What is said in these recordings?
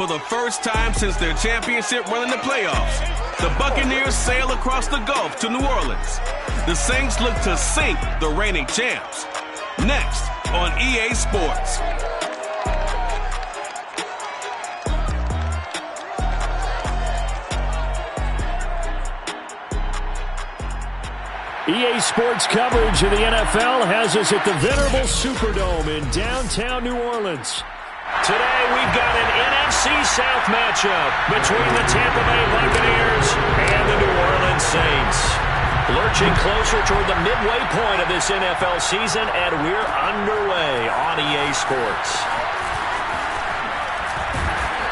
For the first time since their championship run in the playoffs, the Buccaneers sail across the Gulf to New Orleans. The Saints look to sink the reigning champs. Next on EA Sports. EA Sports coverage of the NFL has us at the venerable Superdome in downtown New Orleans. Today we've got an NFC South matchup between the Tampa Bay Buccaneers and the New Orleans Saints. Lurching closer toward the midway point of this NFL season, and we're underway on EA Sports.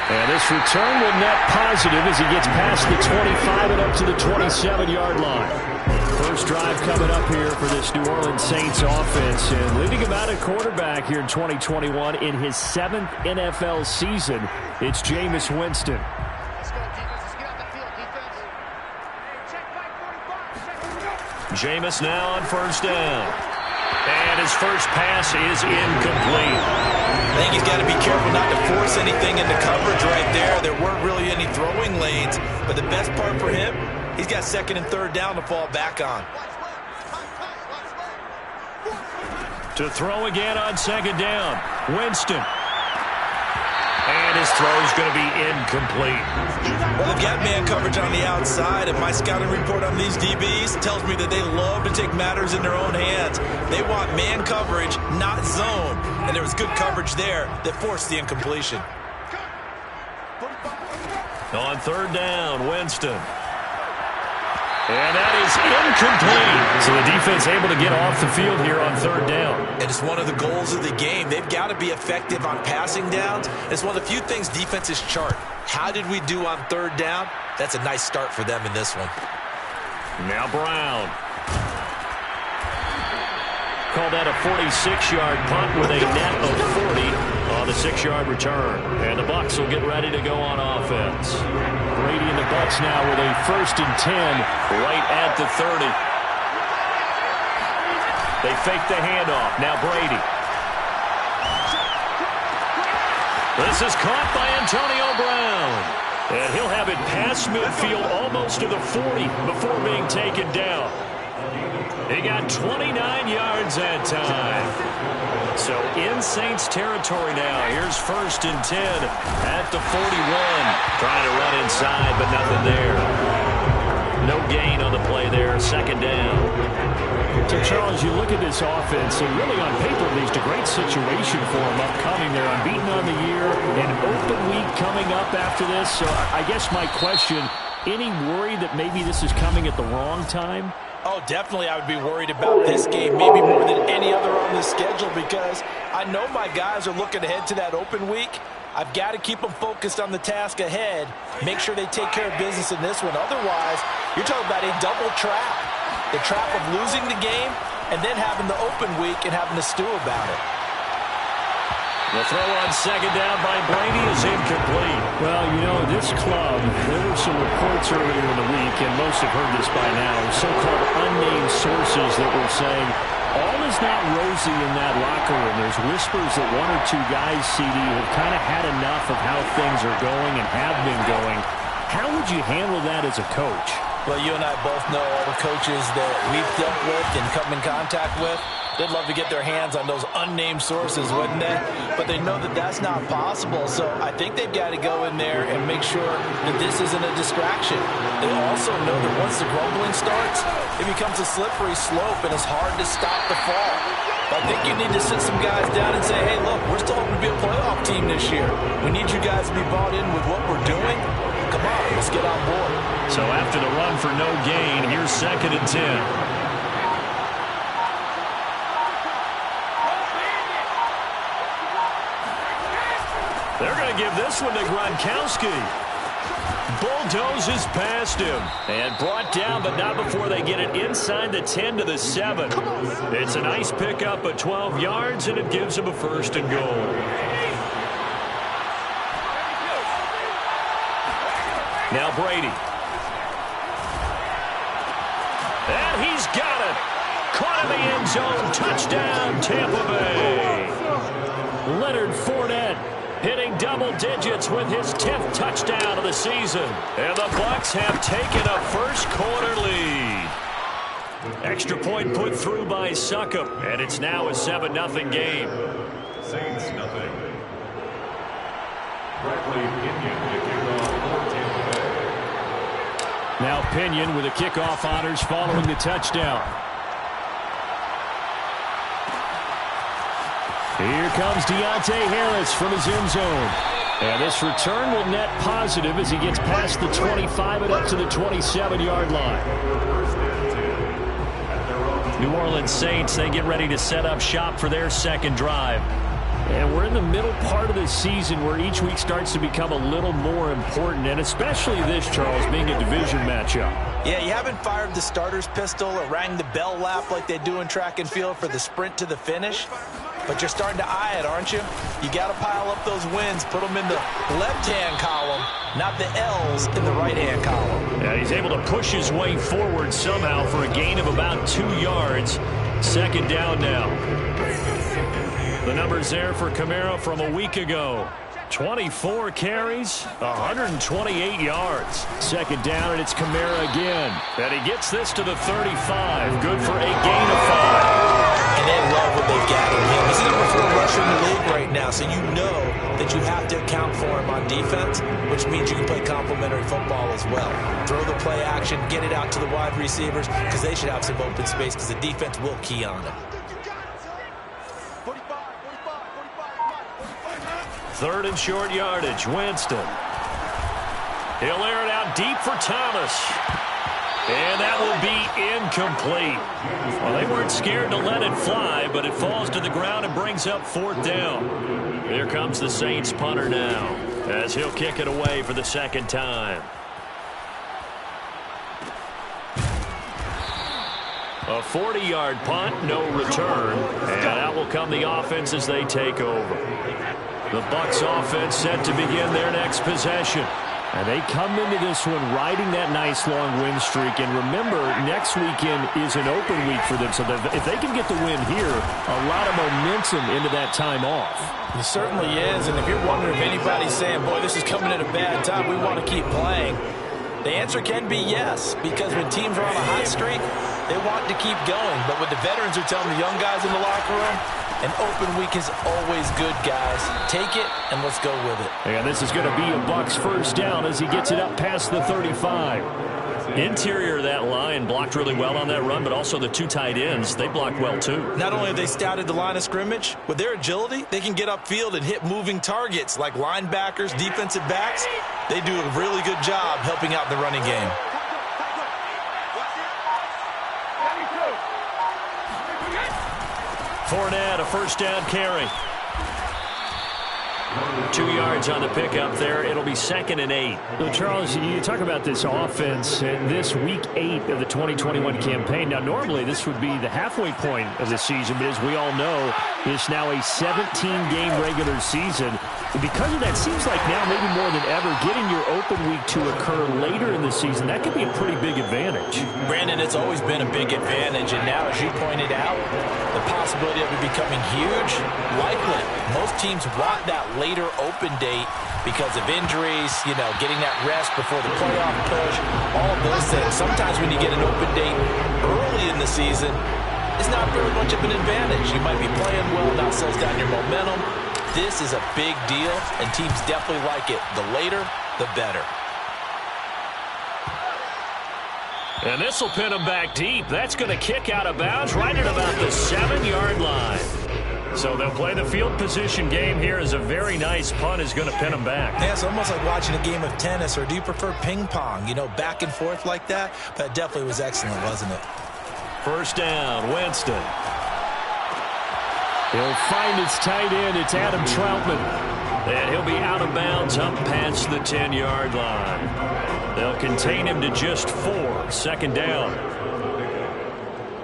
And this return will net positive as he gets past the 25 and up to the 27-yard line. First drive coming up here for this New Orleans Saints offense. And leading him out at quarterback here in 2021 in his 7th NFL season, it's Jameis Winston. Jameis now on first down. And his first pass is incomplete. I think he's got to be careful not to force anything into coverage right there. There weren't really any throwing lanes. But the best part for him, he's got second and third down to fall back on. To throw again on second down, Winston. And his throw's going to be incomplete. Well, they've got man coverage on the outside, and my scouting report on these DBs tells me that they love to take matters in their own hands. They want man coverage, not zone. And there was good coverage there that forced the incompletion. On third down, Winston. And that is incomplete. So the defense able to get off the field here on third down. And it's one of the goals of the game. They've got to be effective on passing downs. It's one of the few things defenses chart. How did we do on third down? That's a nice start for them in this one. Now Brown. Call that a 46-yard punt with a net of 40 on the 6-yard return. And the Bucs will get ready to go on offense. Brady and the Bucs now with a 1st and 10 right at the 30. They fake the handoff. Now Brady. This is caught by Antonio Brown. And he'll have it past midfield almost to the 40 before being taken down. He got 29 yards that time. So in Saints territory now. Here's 1st and 10 at the 41. Trying to run inside, but nothing there. No gain on the play there. Second down. So, Charles, you look at this offense, and really on paper, at least a great situation for them upcoming. They're unbeaten on the year. An open week coming up after this. So I guess my question, any worry that maybe this is coming at the wrong time? Oh, definitely I would be worried about this game, maybe more than any other on the schedule, because I know my guys are looking ahead to that open week. I've got to keep them focused on the task ahead, make sure they take care of business in this one. Otherwise, you're talking about a double trap. The trap of losing the game and then having the open week and having to stew about it. The throw on second down by Brady is incomplete. Well, you know, this club, there were some reports earlier in the week, and most have heard this by now, so-called unnamed sources that were saying all is not rosy in that locker room. There's whispers that 1 or 2 guys, CD, have kind of had enough of how things are going and have been going. How would you handle that as a coach? Well, you and I both know all the coaches that we've dealt with and come in contact with. They'd love to get their hands on those unnamed sources, wouldn't they? But they know that that's not possible. So I think they've got to go in there and make sure that this isn't a distraction. They also know that once the grumbling starts, it becomes a slippery slope and it's hard to stop the fall. But I think you need to sit some guys down and say, hey, look, we're still hoping to be a playoff team this year. We need you guys to be bought in with what we're doing. Come on, let's get on board. So after the run for no gain, here's 2nd and 10. They're going to give this one to Gronkowski. Bulldozes past him. And brought down, but not before they get it inside the 10 to the 7. It's a nice pickup of 12 yards, and it gives him a 1st and goal. Now Brady. And he's got it. Caught in the end zone. Touchdown, Tampa Bay. Leonard Fournette hitting double digits with his 10th touchdown of the season. And the Bucs have taken a first-quarter lead. Extra point put through by Succop, and it's now a 7-0 game. Saints nothing. Pinion to kick off for Tampa Bay. Now Pinion with the kickoff honors following the touchdown. Here comes Deontay Harris from his end zone. And this return will net positive as he gets past the 25 and up to the 27-yard line. New Orleans Saints, they get ready to set up shop for their second drive. And we're in the middle part of the season where each week starts to become a little more important, and especially this, Charles, being a division matchup. Yeah, you haven't fired the starter's pistol or rang the bell lap like they do in track and field for the sprint to the finish. But you're starting to eye it, aren't you? You got to pile up those wins, put them in the left-hand column, not the L's in the right-hand column. Yeah, he's able to push his way forward somehow for a gain of about 2 yards. Second down now. The numbers there for Kamara from a week ago. 24 carries, 128 yards. Second down, and it's Kamara again. And he gets this to the 35. Good for a gain of 5. And they love what they've got in him. He's the number 4 rusher in the league right now, so you know that you have to account for him on defense, which means you can play complementary football as well. Throw the play action, get it out to the wide receivers, because they should have some open space, because the defense will key on it. Third and short yardage, Winston. He'll air it out deep for Thomas. And that will be incomplete. Well, they weren't scared to let it fly, but it falls to the ground and brings up 4th down. Here comes the Saints punter now, as he'll kick it away for the second time. A 40-yard punt, no return. And out will come the offense as they take over. The Bucs offense set to begin their next possession. And they come into this one riding that nice long win streak. And remember, next weekend is an open week for them. So if they can get the win here, a lot of momentum into that time off. It certainly is. And if you're wondering if anybody's saying, boy, this is coming at a bad time, we want to keep playing, the answer can be yes. Because when teams are on a hot streak, they want to keep going. But what the veterans are telling the young guys in the locker room, an open week is always good, guys. Take it, and let's go with it. And this is going to be a Bucs first down as he gets it up past the 35. Interior of that line blocked really well on that run, but also the 2 tight ends, they blocked well too. Not only have they scouted the line of scrimmage, with their agility, they can get upfield and hit moving targets like linebackers, defensive backs. They do a really good job helping out the running game. Fournette, a first down carry. 2 yards on the pickup there. It'll be 2nd and 8. So Charles, you talk about this offense and this week 8 of the 2021 campaign. Now, normally this would be the halfway point of the season, but as we all know, it's now a 17-game regular season. Because of that, seems like now maybe more than ever, getting your open week to occur later in the season, that could be a pretty big advantage. Brandon, it's always been a big advantage, and now, as you pointed out, the possibility of it becoming huge, likely. Most teams want that later open date because of injuries, you know, getting that rest before the playoff push, all of those things. Sometimes when you get an open date early in the season, it's not very much of an advantage. You might be playing well, now slows down your momentum. This is a big deal, and teams definitely like it. The later, the better. And this will pin them back deep. That's going to kick out of bounds right at about the 7-yard line. So they'll play the field position game here as a very nice punt is going to pin them back. Yeah, it's almost like watching a game of tennis, or do you prefer ping pong? You know, back and forth like that? But it definitely was excellent, wasn't it? First down, Winston. He'll find his tight end. It's Adam Troutman. And he'll be out of bounds up past the 10-yard line. They'll contain him to just 4. Second down.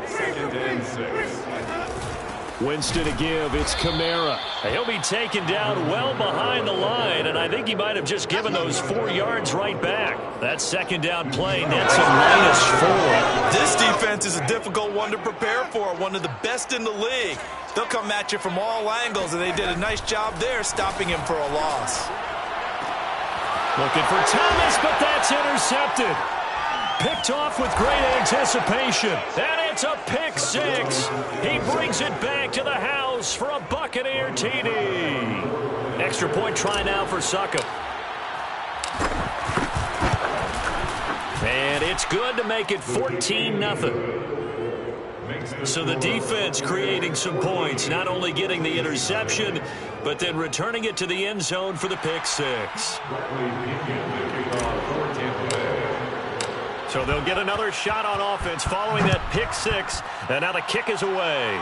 2nd and 6. Winston to give. It's Kamara. He'll be taken down well behind the line, and I think he might have just given those 4 yards right back. That second down play nets a -4. This defense is a difficult one to prepare for, one of the best in the league. They'll come at you from all angles, and they did a nice job there stopping him for a loss. Looking for Thomas, but that's intercepted. Picked off with great anticipation. And it's a pick six. He brings it back to the house for a Buccaneer TD. Extra point try now for Succop. And it's good to make it 14-0. So the defense creating some points, not only getting the interception, but then returning it to the end zone for the pick six. So they'll get another shot on offense following that pick six, and now the kick is away.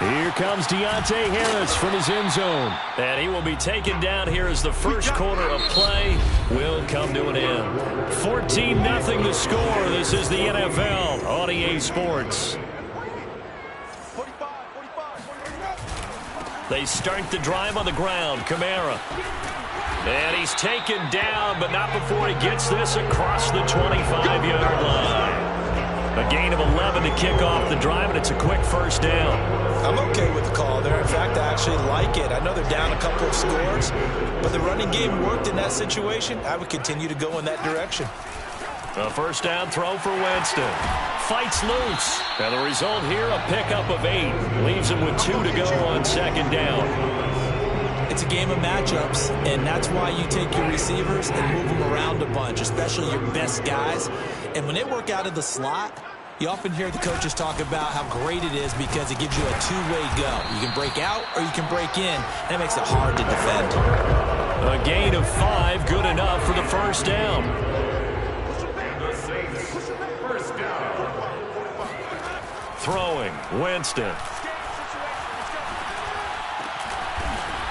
Here comes Deontay Harris from his end zone. And he will be taken down here as the first quarter of play will come to an end. 14-0 the score. This is the NFL on EA Sports. They start the drive on the ground. Kamara. And he's taken down, but not before he gets this across the 25-yard line. A gain of 11 to kick off the drive, and it's a quick first down. I'm okay with the call there. In fact, I actually like it. I know they're down a couple of scores, but the running game worked in that situation. I would continue to go in that direction. A first down throw for Winston. Fights loose. And the result here, a pickup of 8. Leaves him with 2 to go on second down. It's a game of matchups, and that's why you take your receivers and move them around a bunch, especially your best guys. And when they work out of the slot, you often hear the coaches talk about how great it is because it gives you a two-way go. You can break out or you can break in. That makes it hard to defend. A gain of 5, good enough for the first down. Throwing, Winston.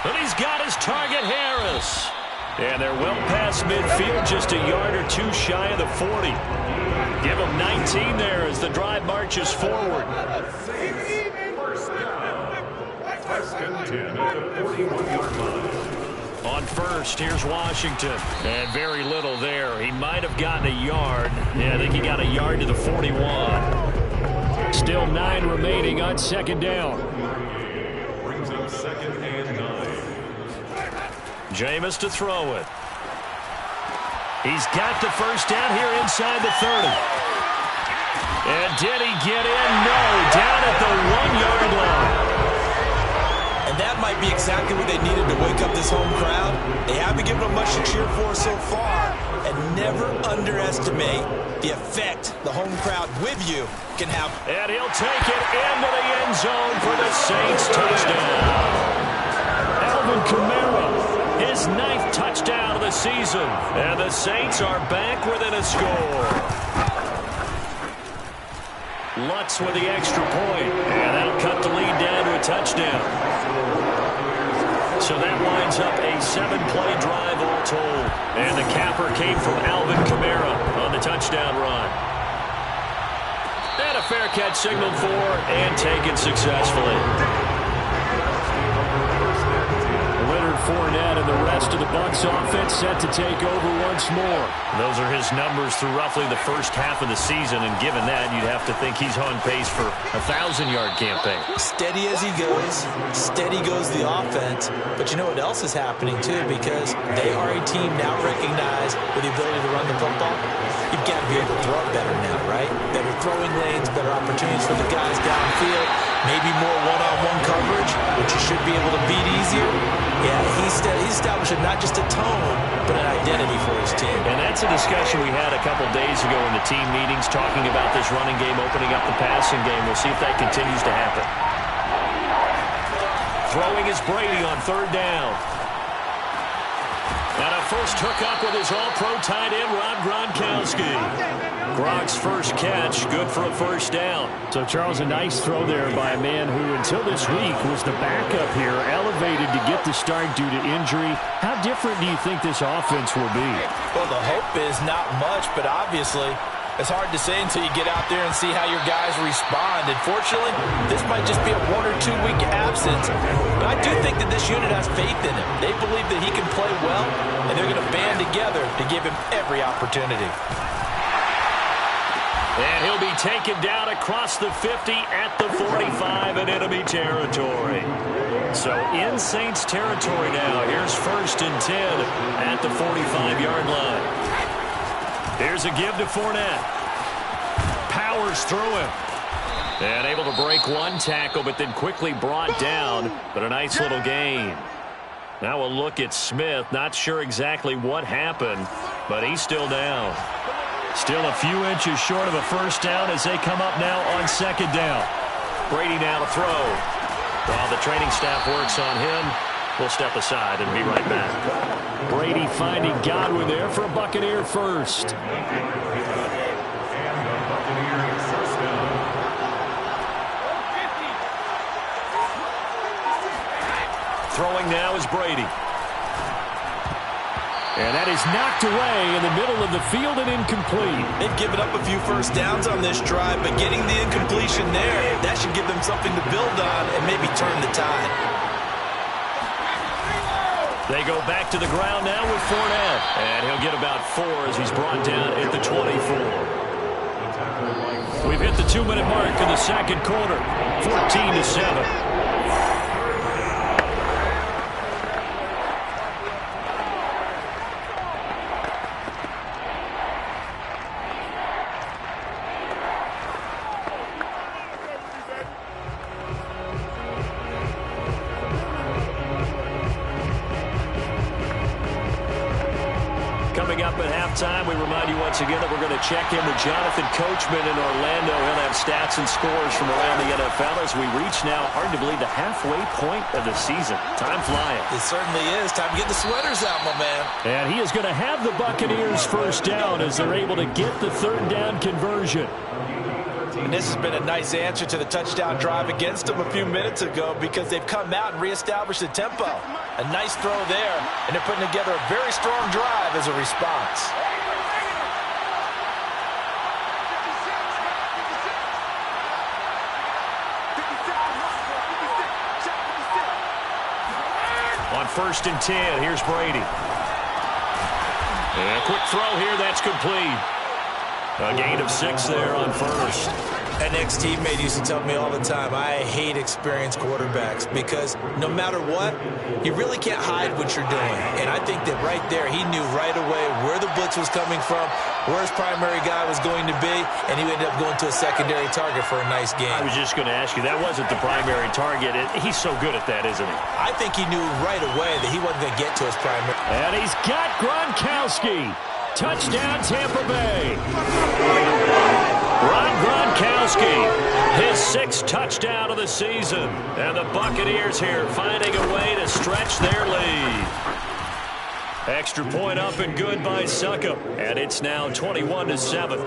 And he's got his target, Harris. And they're well past midfield, just a yard or 2 shy of the 40. Give him 19 there as the drive marches forward. On first, here's Washington. And very little there. He might have gotten a yard. Yeah, I think he got a yard to the 41. Still 9 remaining on second down. Brings up 2nd and 9. Jameis to throw it. He's got the first down here inside the 30. And did he get in? No, down at the 1-yard line. And that might be exactly what they needed to wake up this home crowd. They haven't given them much to cheer for so far. And never underestimate the effect the home crowd with you can have. And he'll take it into the end zone for the Saints touchdown. Alvin Kamara, his 9th touchdown of the season. And the Saints are back within a score. Lutz with the extra point. And that'll cut the lead down to a touchdown. So that winds up a 7-play drive all told. And the capper came from Alvin Kamara on the touchdown run. And a fair catch signaled for and taken successfully. Leonard Fournette and the rest of the Bucs offense set to take over once more. Those are his numbers through roughly the first half of the season, and given that, you'd have to think he's on pace for a 1,000-yard campaign. Steady as he goes, steady goes the offense. But you know what else is happening, too, because they are a team now recognized with the ability to run the football. You've got to be able to throw it better now, right? Better throwing lanes, better opportunities for the guys downfield, maybe more one-on-one coverage, which you should be able to beat easier. Yeah, he's establishing not just a tone, but an identity for his team. And that's a discussion we had a couple days ago in the team meetings, talking about this running game, opening up the passing game. We'll see if that continues to happen. Throwing is Brady on 3rd down. And a first hookup with his all-pro tight end, Rob Gronkowski. Gronk's first catch, good for a first down. So, Charles, a nice throw there by a man who, until this week, was the backup here, elevated to get the start due to injury. How different do you think this offense will be? Well, the hope is not much, but obviously It's hard to say until you get out there and see how your guys respond. Unfortunately, this might just be a 1 or 2 week absence. But I do think that this unit has faith in him. They believe that he can play well, and they're going to band together to give him every opportunity. And he'll be taken down across the 50 at the 45 in enemy territory. So in Saints territory now. Here's 1st and 10 at the 45-yard line. Here's a give to Fournette. Powers through him. And able to break one tackle, but then quickly brought down. But a nice little gain. Now we'll look at Smith. Not sure exactly what happened, but he's still down. Still a few inches short of a first down as they come up now on 2nd down. Brady now to throw. While the training staff works on him, we'll step aside and be right back. Brady finding Godwin there for a Buccaneer first. Throwing now is Brady. And that is knocked away in the middle of the field and incomplete. They've given up a few first downs on this drive, but getting the incompletion there, that should give them something to build on and maybe turn the tide. They go back to the ground now with Fournette. And he'll get about 4 as he's brought down at the 24. We've hit the 2-minute mark in the 2nd quarter. 14-7. We remind you once again that we're going to check in with Jonathan Coachman in Orlando. He'll have stats and scores from around the NFL as we reach now, hard to believe, the halfway point of the season. Time flying. It certainly is. Time to get the sweaters out, my man. And he is going to have the Buccaneers first down as they're able to get the 3rd down conversion. And this has been a nice answer to the touchdown drive against them a few minutes ago because they've come out and reestablished the tempo. A nice throw there, and they're putting together a very strong drive as a response. On 1st and 10, here's Brady. And a quick throw here, that's complete. A gain of 6 there on 1st. An ex-teammate used to tell me all the time, I hate experienced quarterbacks because no matter what, you really can't hide what you're doing. And I think that right there, he knew right away where the blitz was coming from, where his primary guy was going to be, and he ended up going to a secondary target for a nice game. I was just going to ask you, that wasn't the primary target. He's so good at that, isn't he? I think he knew right away that he wasn't going to get to his primary. And he's got Gronkowski. Touchdown, Tampa Bay. Rob Gronkowski, his 6th touchdown of the season. And the Buccaneers here finding a way to stretch their lead. Extra point up and good by Succop. And it's now 21-7.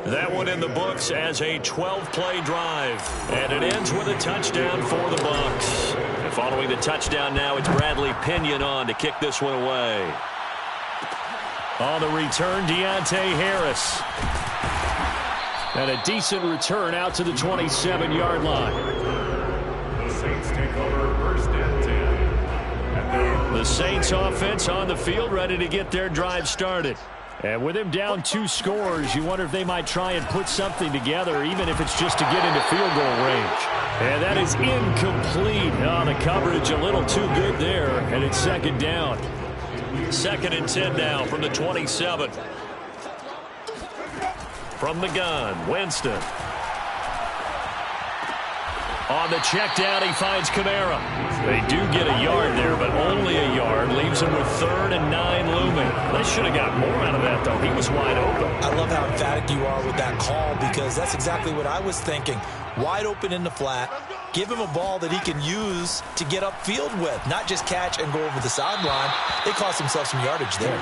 That one in the books as a 12-play drive. And it ends with a touchdown for the Bucs. And following the touchdown now, it's Bradley Pinion on to kick this one away. On the return, Deontay Harris. And a decent return out to the 27-yard line. The Saints take over 1st and 10. The Saints offense on the field, ready to get their drive started. And with him down 2 scores, you wonder if they might try and put something together, even if it's just to get into field goal range. And that is incomplete. Oh, the coverage a little too good there, and it's 2nd down. 2nd and 10 now from the 27. From the gun, Winston. On the check down, he finds Kamara. They do get a yard there, but only a yard. Leaves him with 3rd and 9 looming. They should have got more out of that, though. He was wide open. I love how emphatic you are with that call because that's exactly what I was thinking. Wide open in the flat. Give him a ball that he can use to get upfield with, not just catch and go over the sideline. They cost themselves some yardage there.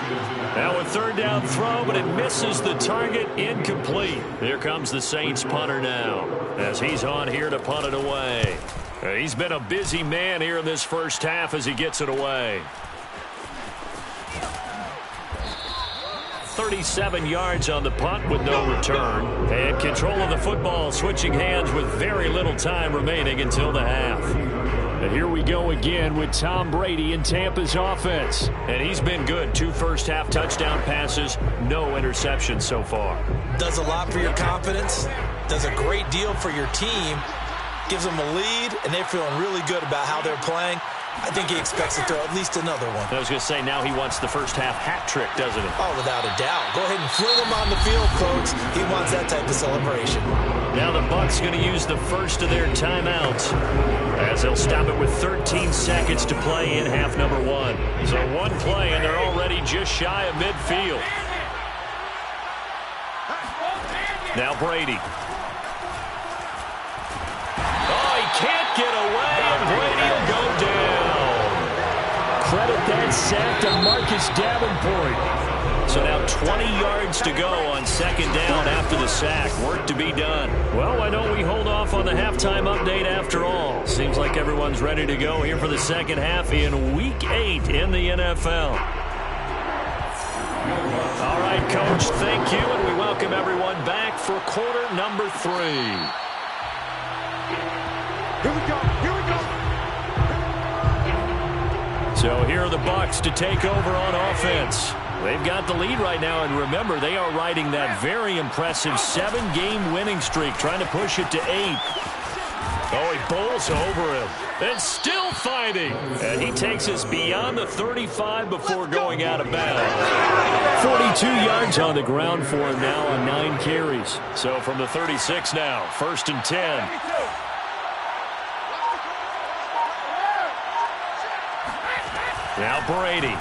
Now a 3rd down throw, but it misses the target, incomplete. Here comes the Saints punter now as he's on here to punt it away. He's been a busy man here in this first half as he gets it away. 37 yards on the punt with no return. And control of the football, switching hands with very little time remaining until the half. And here we go again with Tom Brady in Tampa's offense. And he's been good. 2 first-half touchdown passes, no interceptions so far. Does a lot for your confidence. Does a great deal for your team. Gives them a lead, and they're feeling really good about how they're playing. I think he expects to throw at least another one. I was going to say, now he wants the first-half hat trick, doesn't he? Oh, without a doubt. Go ahead and fling him on the field, folks. He wants that type of celebration. Now the Bucs going to use the first of their timeouts as they'll stop it with 13 seconds to play in half number 1. So one play, and they're already just shy of midfield. Now Brady. Oh, he can't get away, and Brady will go down. Credit that sack to Marcus Davenport. So now 20 yards to go on second down after the sack. Work to be done. Well, why don't we hold off on the halftime update after all? Seems like everyone's ready to go here for the second half in Week 8 in the NFL. All right, Coach, thank you, and we welcome everyone back for quarter number 3. Here we go. Here we go. So here are the Bucs to take over on offense. They've got the lead right now, and remember, they are riding that very impressive 7-game winning streak, trying to push it to 8. Oh, he bowls over him. And still fighting. And he takes us beyond the 35 before going out of bounds. 42 yards on the ground for him now on 9 carries. So from the 36 now, 1st and 10. Now Brady.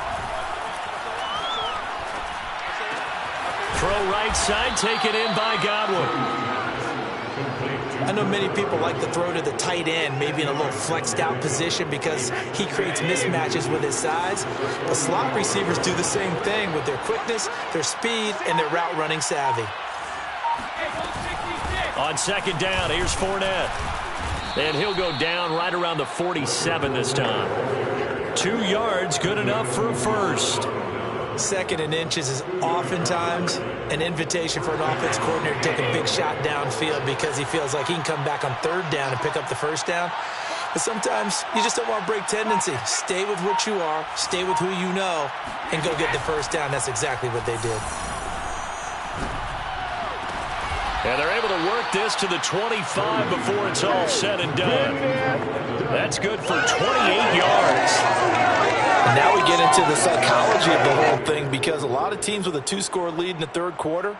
Throw right side, taken in by Godwin. I know many people like to throw to the tight end, maybe in a little flexed out position because he creates mismatches with his size. The slot receivers do the same thing with their quickness, their speed, and their route running savvy. On second down, here's Fournette. And he'll go down right around the 47 this time. 2 yards, good enough for a first. 2nd and inches is oftentimes an invitation for an offense coordinator to take a big shot downfield because he feels like he can come back on 3rd down and pick up the 1st down. But sometimes you just don't want to break tendency. Stay with what you are, stay with who you know, and go get the 1st down. That's exactly what they did. And they're able to work this to the 25 before it's all said and done. That's good for 28 yards. And now we get into the psychology of the whole thing because a lot of teams with a 2-score lead in the 3rd quarter,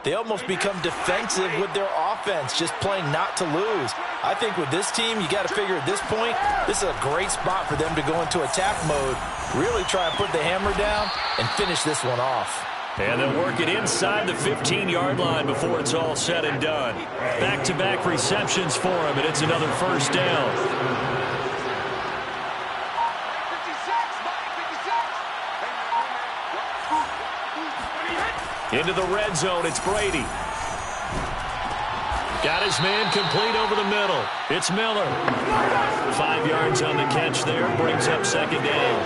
they almost become defensive with their offense, just playing not to lose. I think with this team, you got to figure at this point, this is a great spot for them to go into attack mode, really try and put the hammer down and finish this one off. And they'll work it inside the 15-yard line before it's all said and done. Back-to-back receptions for him, and it's another 1st down. Into the red zone, it's Brady. Got his man complete over the middle. It's Miller. 5 yards on the catch there, brings up 2nd down.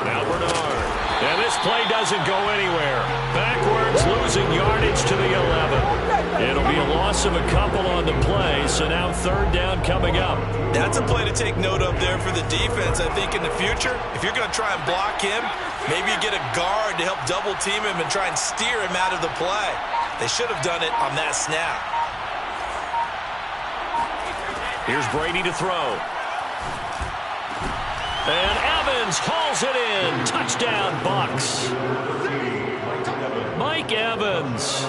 Now Bernard. And this play doesn't go anywhere. Backwards, losing yardage to the 11. It'll be a loss of a couple on the play, so now 3rd down coming up. That's a play to take note of there for the defense, I think, in the future. If you're going to try and block him, maybe you get a guard to help double-team him and try and steer him out of the play. They should have done it on that snap. Here's Brady to throw. And Evans hauls it in. Touchdown, Bucs. Mike Evans,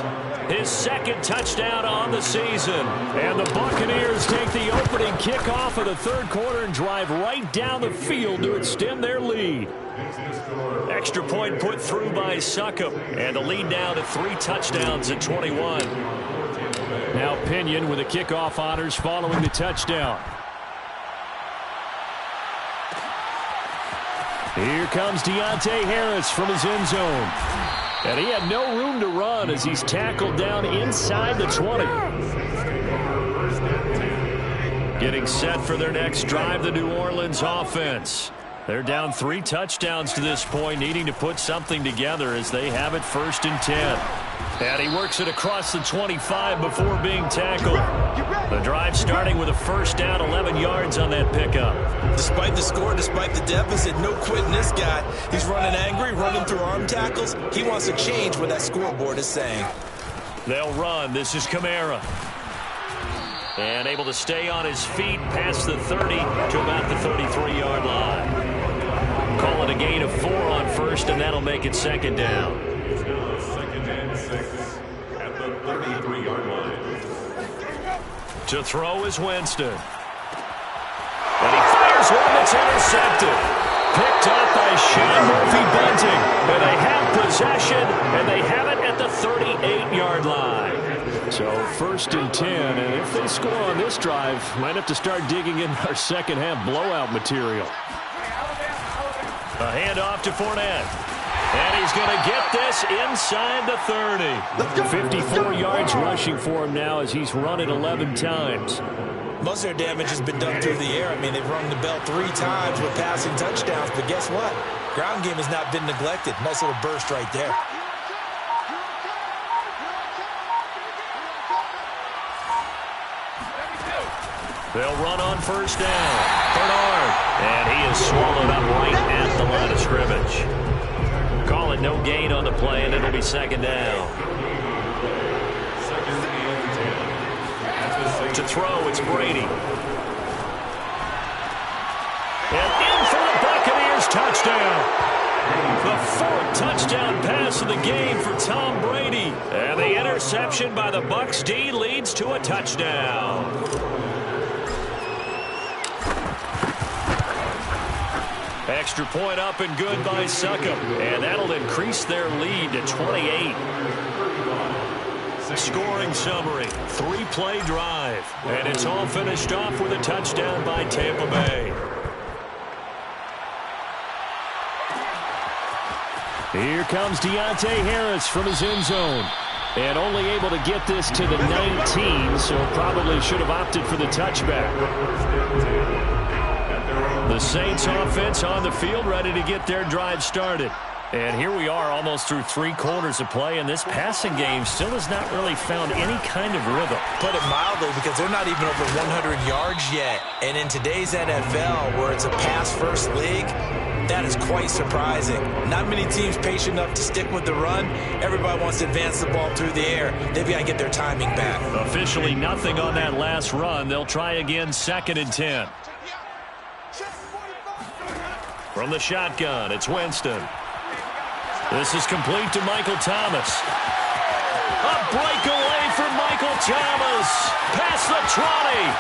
his 2nd touchdown on the season. And the Buccaneers take the opening kickoff of the 3rd quarter and drive right down the field to extend their lead. Extra point put through by Succop. And the lead now to 3 touchdowns at 21. Now Pinion with the kickoff honors following the touchdown. Here comes Deontay Harris from his end zone. And he had no room to run as he's tackled down inside the 20. Getting set for their next drive, the New Orleans offense. They're down 3 touchdowns to this point, needing to put something together as they have it 1st and 10. And he works it across the 25 before being tackled. The drive starting with a 1st down, 11 yards on that pickup. Despite the score, despite the deficit, no quitting this guy. He's running angry, running through arm tackles. He wants to change what that scoreboard is saying. They'll run. This is Kamara. And able to stay on his feet past the 30 to about the 33-yard line. Call it a gain of 4 on 1st, and that'll make it 2nd down. It's now 2nd and 6 at the 33-yard line. To throw is Winston. And he fires one that's intercepted. Picked up by Sean Murphy-Bunting. And they have possession, and they have it at the 38-yard line. So 1st and 10, and if they score on this drive, might have to start digging in our second-half blowout material. A handoff to Fournette. And he's going to get this inside the 30. 54 yards rushing for him now as he's run it 11 times. Most of their damage has been done through the air. I mean, they've rung the bell 3 times with passing touchdowns, but guess what? Ground game has not been neglected. Nice little burst right there. They'll run on 1st down. Bernard. And he is swallowed up right at the line of scrimmage. Call it no gain on the play, and it'll be 2nd down. 2nd and 10. To throw, it's Brady. And in for the Buccaneers touchdown. The 4th touchdown pass of the game for Tom Brady. And the interception by the Bucs D leads to a touchdown. Extra point up and good by Succop. And that'll increase their lead to 28. Scoring summary, 3-play drive. And it's all finished off with a touchdown by Tampa Bay. Here comes Deontay Harris from his end zone. And only able to get this to the 19, so probably should have opted for the touchback. The Saints offense on the field, ready to get their drive started. And here we are almost through 3 quarters of play, and this passing game still has not really found any kind of rhythm. Put it mildly, because they're not even over 100 yards yet. And in today's NFL, where it's a pass-first league, that is quite surprising. Not many teams patient enough to stick with the run. Everybody wants to advance the ball through the air. They've got to get their timing back. Officially nothing on that last run. They'll try again 2nd and 10. From the shotgun, it's Winston. This is complete to Michael Thomas. A breakaway for Michael Thomas. Past the 20.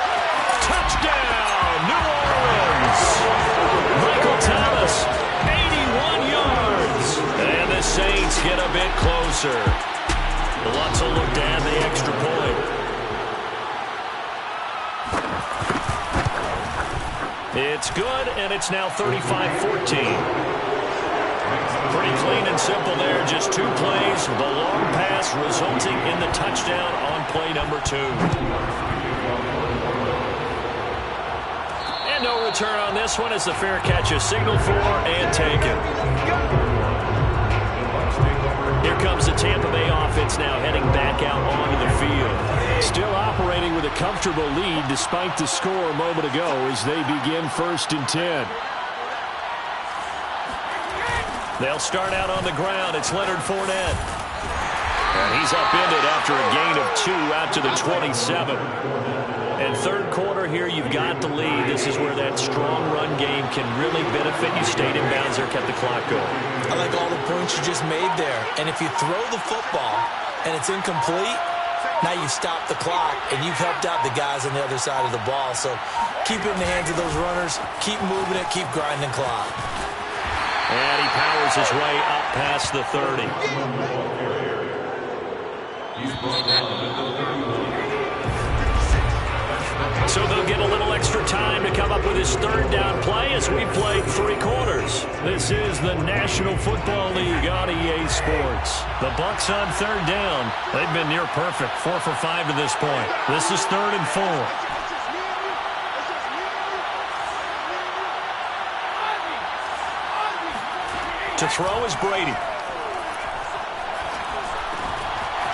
Touchdown, New Orleans. Michael Thomas, 81 yards. And the Saints get a bit closer. Lutzel looked to add the extra point. It's good, and it's now 35-14. Pretty clean and simple there. Just 2 plays. The long pass resulting in the touchdown on play number 2. And no return on this one as the fair catch is signaled for and taken. Here comes the Tampa Bay offense now heading back out onto the field. Still operating with a comfortable lead despite the score a moment ago as they begin 1st and 10. They'll start out on the ground. It's Leonard Fournette. And he's upended after a gain of 2 out to the 27. And 3rd quarter here, you've got the lead. This is where that strong run game can really benefit you. Stayed in bounds there, kept the clock going. I like all the points you just made there. And if you throw the football and it's incomplete, now you stop the clock, and you've helped out the guys on the other side of the ball. So keep it in the hands of those runners. Keep moving it. Keep grinding clock. And he powers his way up past the 30. So they'll get a little extra time to come up with his 3rd down play as we played 3 quarters. This is the National Football League on EA Sports. The Bucs on 3rd down. They've been near perfect, 4 for 5 to this point. This is 3rd and 4. To throw is Brady.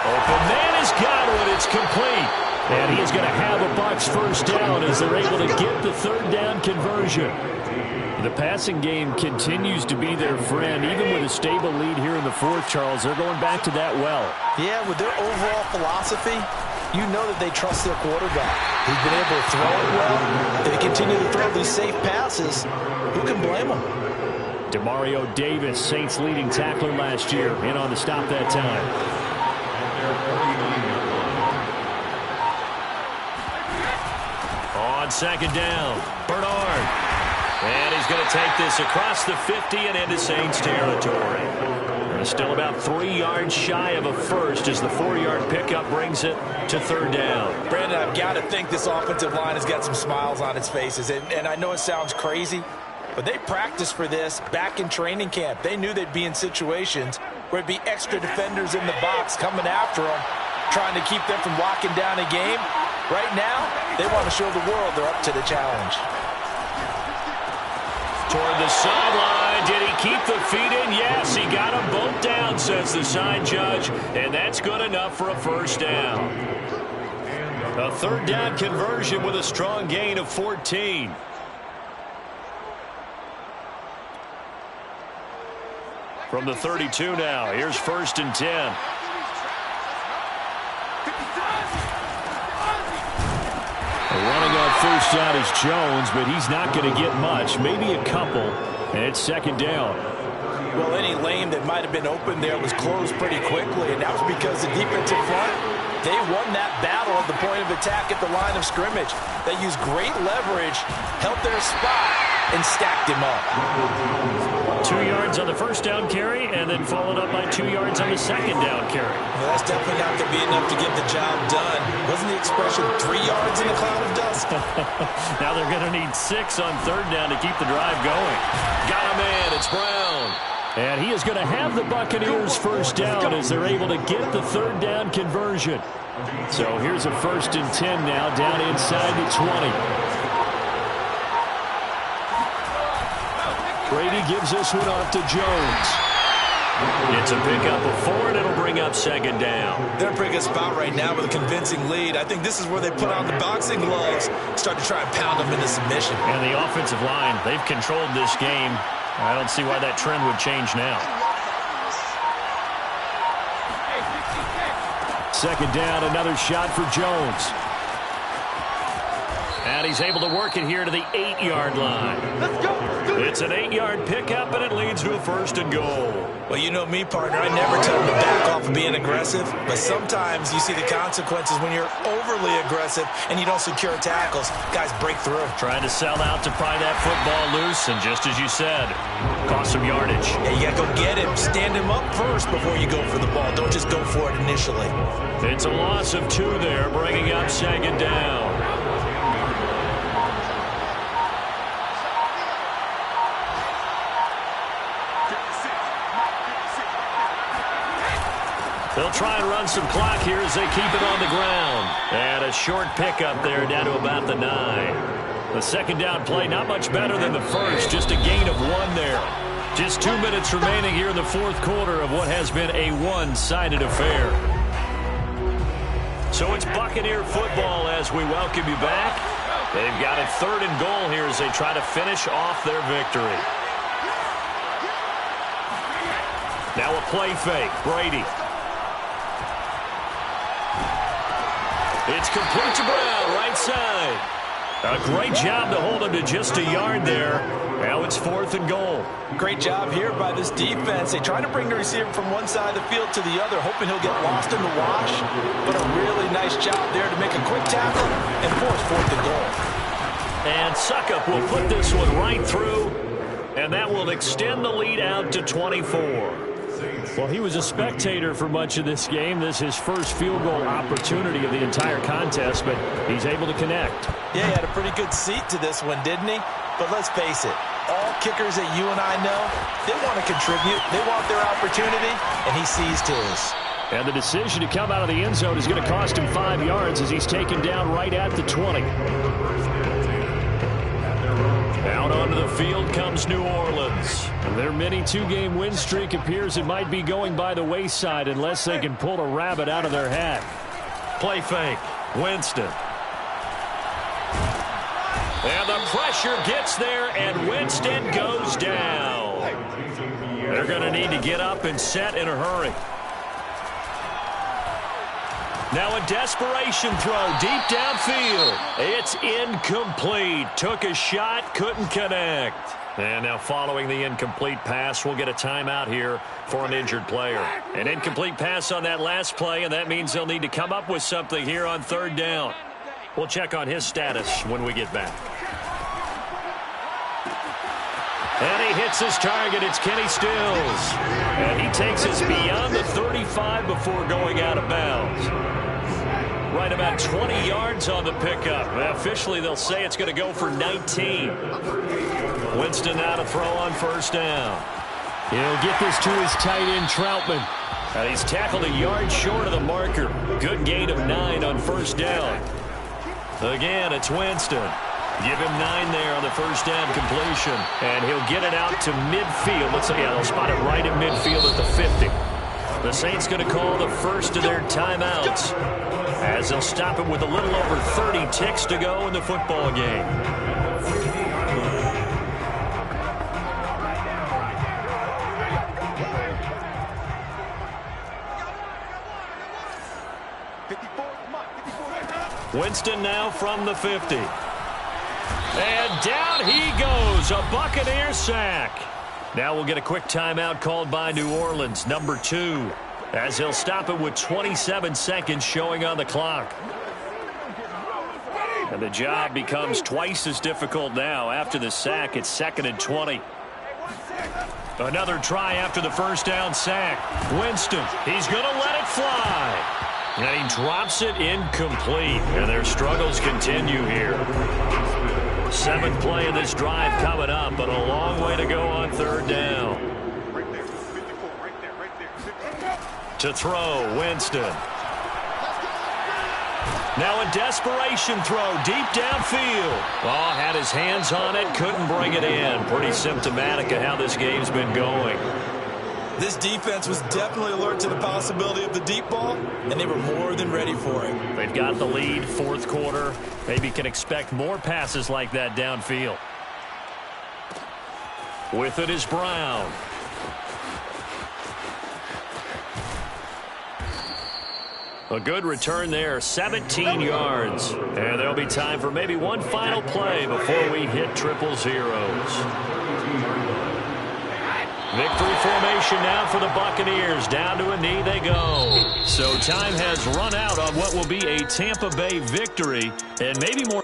Open man has got it. It's complete. And he is going to have a Bucs first down as they're able to get the third down conversion. The passing game continues to be their friend. Even with a stable lead here in the fourth, Charles, they're going back to that well. Yeah, with their overall philosophy, you know that they trust their quarterback. He's been able to throw it well. If they continue to throw these safe passes, who can blame them? Demario Davis, Saints leading tackler last year, in on the stop that time. On second down, Bernard. And he's going to take this across the 50 and into Saints territory. Still about 3 yards shy of a first as the 4-yard pickup brings it to third down. Brandon, I've got to think this offensive line has got some smiles on its faces. And I know it sounds crazy, but they practiced for this back in training camp. They knew they'd be in situations where it'd be extra defenders in the box coming after them, trying to keep them from locking down a game. Right now, they want to show the world they're up to the challenge. Toward the sideline. Did he keep the feet in? Yes, he got them both down, says the side judge. And that's good enough for a first down. A third down conversion with a strong gain of 14. From the 32 now. Here's first and 10. Running on first down is Jones, but he's not going to get much. Maybe a couple, and it's second down. Well, any lane that might have been open there was closed pretty quickly, and that was because the defensive front, they won that battle at the point of attack at the line of scrimmage. They used great leverage, held their spot, and stacked him up. 2 yards on the first down carry, and then followed up by 2 yards on the second down carry. Well, that's definitely not going to be enough to get the job done. Wasn't the expression 3 yards in a cloud of dust? Now they're going to need 6 on third down to keep the drive going. Got him in. It's Brown. And he is going to have the Buccaneers first down as they're able to get the third down conversion. So here's a first and 10 now down inside the 20. Brady gives this one off to Jones. It's a pickup of 4, and it'll bring up second down. They're in a pretty good spot right now with a convincing lead. I think this is where they put on the boxing gloves, start to try and pound them into submission. And the offensive line, they've controlled this game. I don't see why that trend would change now. Second down, another shot for Jones. And he's able to work it here to the 8-yard line. Let's go. It's an 8-yard pickup, and it leads to a first and goal. Well, you know me, partner. I never tell them to back off of being aggressive, but sometimes you see the consequences when you're overly aggressive and you don't secure tackles. Guys break through. Trying to sell out to pry that football loose, and just as you said, cost some yardage. Yeah, you got to go get him. Stand him up first before you go for the ball. Don't just go for it initially. It's a loss of 2 there, bringing up second down. They'll try and run some clock here as they keep it on the ground. And a short pickup there down to about the 9. The second down play not much better than the first, just a gain of 1 there. Just 2 minutes remaining here in the fourth quarter of what has been a one-sided affair. So it's Buccaneer football as we welcome you back. They've got a third and goal here as they try to finish off their victory. Now a play fake. Brady. It's complete to Brown, right side. A great job to hold him to just a yard there. Now it's 4th and goal. Great job here by this defense. They try to bring the receiver from one side of the field to the other, hoping he'll get lost in the wash. But a really nice job there to make a quick tackle and force 4th and goal. And Suckup will put this one right through, and that will extend the lead out to 24. Well, he was a spectator for much of this game. This is his first field goal opportunity of the entire contest, but he's able to connect. Yeah, he had a pretty good seat to this one, didn't he? But let's face it, all kickers that you and I know, they want to contribute. They want their opportunity, and he seized his. And the decision to come out of the end zone is going to cost him 5 yards as he's taken down right at the 20. Out onto the field comes New Orleans. Their mini two-game win streak appears it might be going by the wayside unless they can pull a rabbit out of their hat. Play fake. Winston. And the pressure gets there, and Winston goes down. They're going to need to get up and set in a hurry. Now a desperation throw deep downfield. It's incomplete. Took a shot, couldn't connect. And now following the incomplete pass, we'll get a timeout here for an injured player. An incomplete pass on that last play, and that means they'll need to come up with something here on third down. We'll check on his status when we get back. And he hits his target. It's Kenny Stills. And he takes us beyond the 35 before going out of bounds. Right about 20 yards on the pickup. Officially, they'll say it's going to go for 19. Winston now to throw on first down. He'll get this to his tight end, Troutman. And he's tackled a yard short of the marker. Good gain of 9 on first down. Again, it's Winston. Give him 9 there on the first down completion. And he'll get it out to midfield. Let's say, they'll spot it right at midfield at the 50. The Saints going to call the first of their timeouts, as they'll stop it with a little over 30 ticks to go in the football game. Winston now from the 50. And down he goes, a Buccaneer sack. Now we'll get a quick timeout called by New Orleans, number 2, as he'll stop it with 27 seconds showing on the clock. And the job becomes twice as difficult now. After the sack, it's 2nd and 20. Another try after the first down sack. Winston, he's going to let it fly. And he drops it incomplete. And their struggles continue here. 7th play of this drive coming up, but a long way to go on third down. To throw, Winston. Now a desperation throw deep downfield. Oh, had his hands on it, couldn't bring it in. Pretty symptomatic of how this game's been going. This defense was definitely alert to the possibility of the deep ball, and they were more than ready for it. They've got the lead, 4th quarter. Maybe can expect more passes like that downfield. With it is Brown. A good return there, 17 yards. And there'll be time for maybe one final play before we hit triple zeros. Victory formation now for the Buccaneers. Down to a knee they go. So time has run out on what will be a Tampa Bay victory, and maybe more.